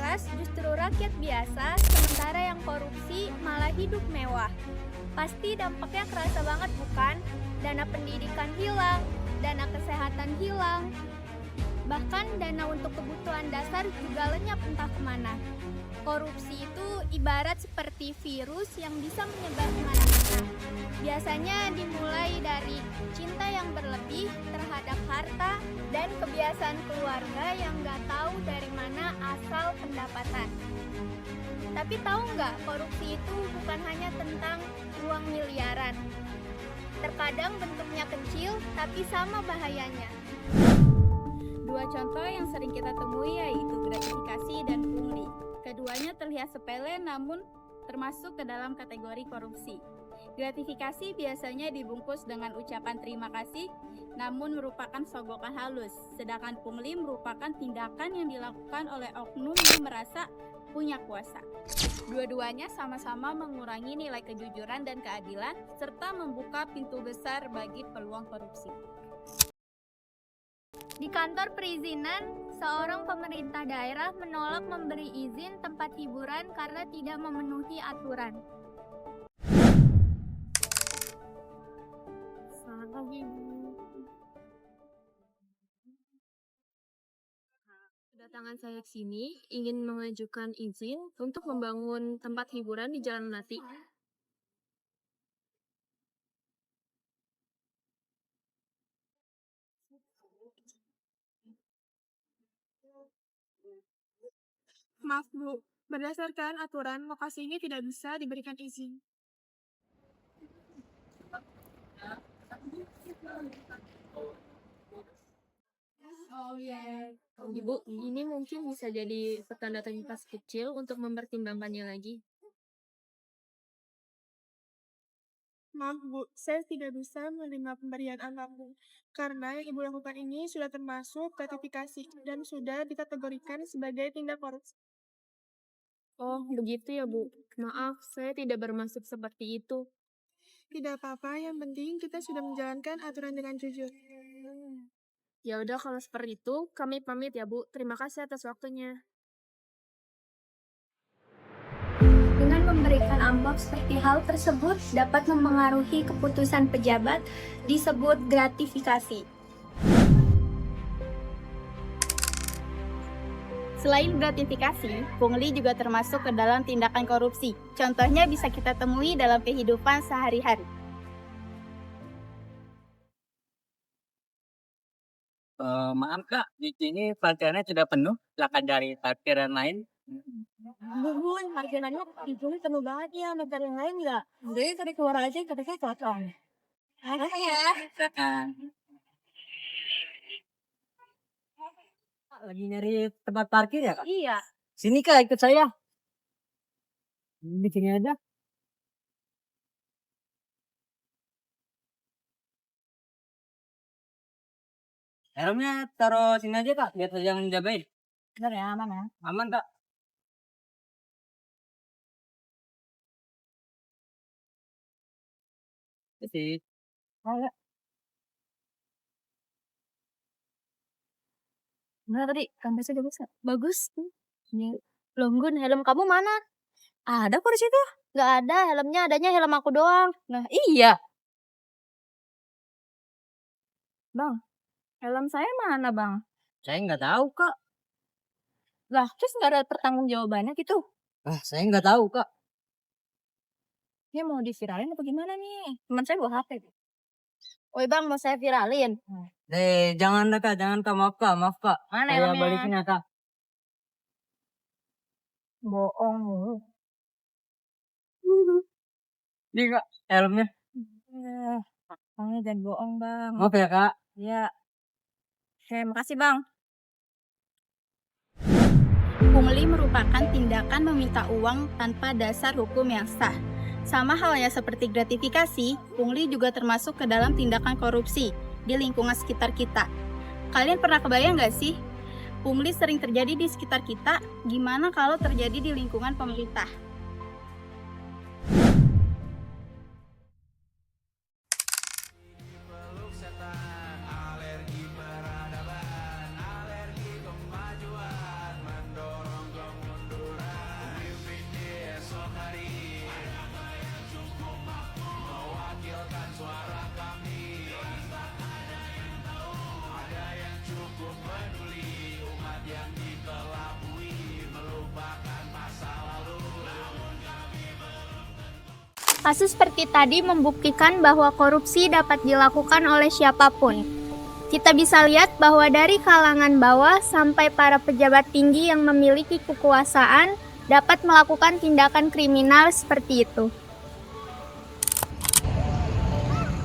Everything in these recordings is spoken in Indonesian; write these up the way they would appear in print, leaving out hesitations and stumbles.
keras justru rakyat biasa, sementara yang korupsi malah hidup mewah. Pasti dampaknya kerasa banget bukan? Dana pendidikan hilang, dana kesehatan hilang, bahkan dana untuk kebutuhan dasar juga lenyap entah kemana. Korupsi itu ibarat seperti virus yang bisa menyebar kemana-mana. Biasanya dimulai dari cinta yang berlebih terhadap harta dan kebiasaan keluarga yang gak tahu dari mana asal pendapatan. Tapi tahu nggak, korupsi itu bukan hanya tentang uang miliaran. Terkadang bentuknya kecil, tapi sama bahayanya. Dua contoh yang sering kita temui yaitu gratifikasi dan pungli. Keduanya terlihat sepele namun termasuk ke dalam kategori korupsi. Gratifikasi biasanya dibungkus dengan ucapan terima kasih namun merupakan sogokan halus. Sedangkan pungli merupakan tindakan yang dilakukan oleh oknum yang merasa punya kuasa. Dua-duanya sama-sama mengurangi nilai kejujuran dan keadilan serta membuka pintu besar bagi peluang korupsi. Di kantor perizinan, seorang pemerintah daerah menolak memberi izin tempat hiburan karena tidak memenuhi aturan. Selamat pagi, Bu. Kedatangan saya ke sini ingin mengajukan izin untuk membangun tempat hiburan di Jalan Melati. Maaf Bu, berdasarkan aturan lokasi ini tidak bisa diberikan izin. Ibu, ini mungkin bisa jadi petanda tanya kas kecil untuk mempertimbangkannya lagi. Maaf Bu, saya tidak bisa menerima pemberian apapun karena yang Ibu lakukan ini sudah termasuk gratifikasi dan sudah dikategorikan sebagai tindak korupsi. Oh, begitu ya, Bu. Maaf, saya tidak bermaksud seperti itu. Tidak apa-apa, yang penting kita sudah menjalankan aturan dengan jujur. Ya udah kalau seperti itu, kami pamit ya, Bu. Terima kasih atas waktunya. Dengan memberikan amplop seperti hal tersebut dapat mempengaruhi keputusan pejabat disebut gratifikasi. Selain gratifikasi, pungli juga termasuk ke dalam tindakan korupsi. Contohnya bisa kita temui dalam kehidupan sehari-hari. Maaf Kak, di sini parkirannya sudah penuh. Silakan dari parkiran lain. Bun, parkirannya di sini penuh banget ya, motor yang lain nggak? Jadi tadi keluar aja, tapi saya kosong. Ada ya? Silakan. Lagi nyari tempat parkir ya Kak? Iya. Sini Kak, ikut saya. Di sini aja. Helmnya taruh sini aja Kak, biar saya yang jagain. Bener ya, aman ya? Aman Kak. Sih. Ayo. Gimana tadi? Kampusnya bagus nggak? Bagus. Ini Longgun, helm kamu mana? Ada kok di situ. Nggak ada, helmnya adanya helm aku doang. Nah, iya. Bang, helm saya mana bang? Saya nggak tahu Kak. Lah, terus nggak ada pertanggungjawabannya gitu? Saya nggak tahu Kak. Dia mau diviralin apa gimana nih? Teman saya bawa HP. Woi bang, mau saya viralin. Jangan Kak, jangan Kak, maaf Kak, maaf Kak. Mana Saya helmnya? balikin ya Kak. Bohong lu. Ini Kak, helmnya. Bangnya jangan bohong bang. Maaf ya Kak. Ya. Oke, makasih bang. Pungli merupakan tindakan meminta uang tanpa dasar hukum yang sah. Sama halnya seperti gratifikasi, pungli juga termasuk ke dalam tindakan korupsi di lingkungan sekitar kita. Kalian pernah kebayang nggak sih? Pungli sering terjadi di sekitar kita, gimana kalau terjadi di lingkungan pemerintah? Kasus seperti tadi membuktikan bahwa korupsi dapat dilakukan oleh siapapun. Kita bisa lihat bahwa dari kalangan bawah sampai para pejabat tinggi yang memiliki kekuasaan dapat melakukan tindakan kriminal seperti itu.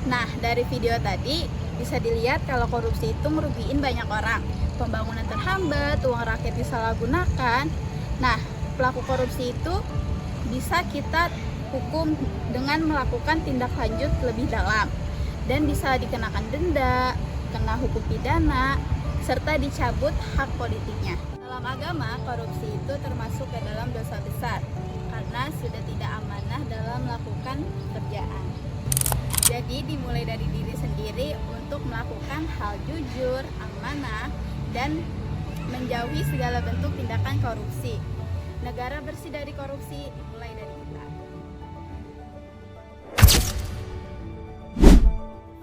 Nah, dari video tadi bisa dilihat kalau korupsi itu merugiin banyak orang. Pembangunan terhambat, uang rakyat disalahgunakan. Nah, pelaku korupsi itu bisa kita hukum dengan melakukan tindak lanjut lebih dalam dan bisa dikenakan denda, kena hukum pidana, serta dicabut hak politiknya. Dalam agama, korupsi itu termasuk ke dalam dosa besar karena sudah tidak amanah dalam melakukan pekerjaan. Jadi dimulai dari diri sendiri untuk melakukan hal jujur, amanah, dan menjauhi segala bentuk tindakan korupsi. Negara bersih dari korupsi mulai dari kita.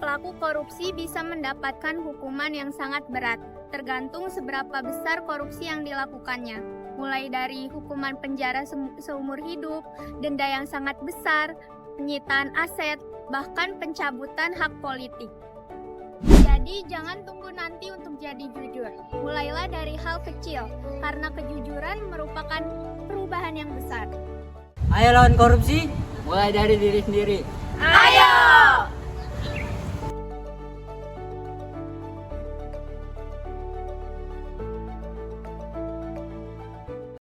Pelaku korupsi bisa mendapatkan hukuman yang sangat berat, tergantung seberapa besar korupsi yang dilakukannya. Mulai dari hukuman penjara seumur hidup, denda yang sangat besar, penyitaan aset, bahkan pencabutan hak politik. Jadi jangan tunggu nanti untuk jadi jujur. Mulailah dari hal kecil, karena kejujuran merupakan perubahan yang besar. Ayo lawan korupsi, mulai dari diri sendiri. Ayo!